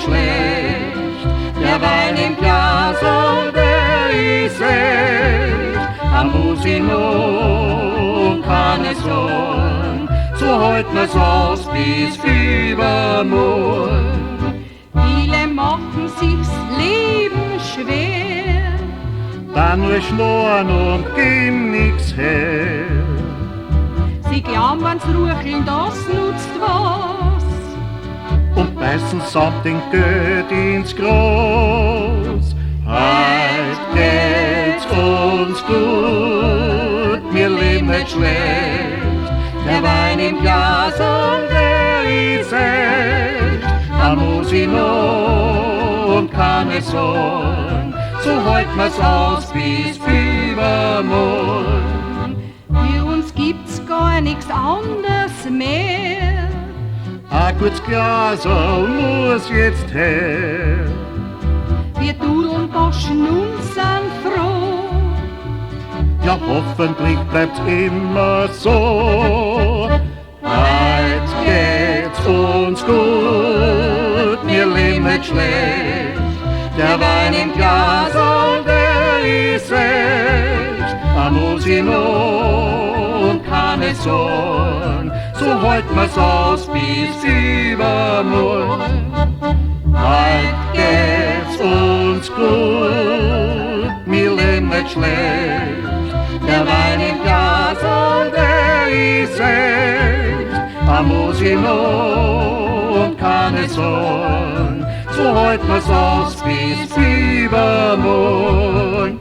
nicht schlecht. Der Wein im Glas, der ist echt. Am Musino kann es sein, so heut mir's aus bis übermorgen. Viele machen sich's Leben schwer, Dann nur schnorren und geben nix her. sie jammern's rucheln, das nutzt was. Und beißen samt den Geld ins Gras. Heut geht's uns gut, wir leben nicht schlecht. Der Wein im Glas und der ist echt. Am Musino und kann es sein, so heut mir's aus bis übermorgen. Für uns gibt's gar nichts anderes mehr. Ein gutes Glas muss jetzt her. Wir dudeln Boschen und sind froh. Ja, hoffentlich bleibt's immer so. Heut geht's uns gut, wir leben nicht schlecht. Der Wein im Glas und der ist echt. Am Musino und kann es sein, so heut mir's aus bis übermorgen. Heut geht's uns gut, wir leben nicht schlecht. Der Wein im Glas und der ist echt. Am Musino und kann es sein, so heut mir's aus bis übermorgen.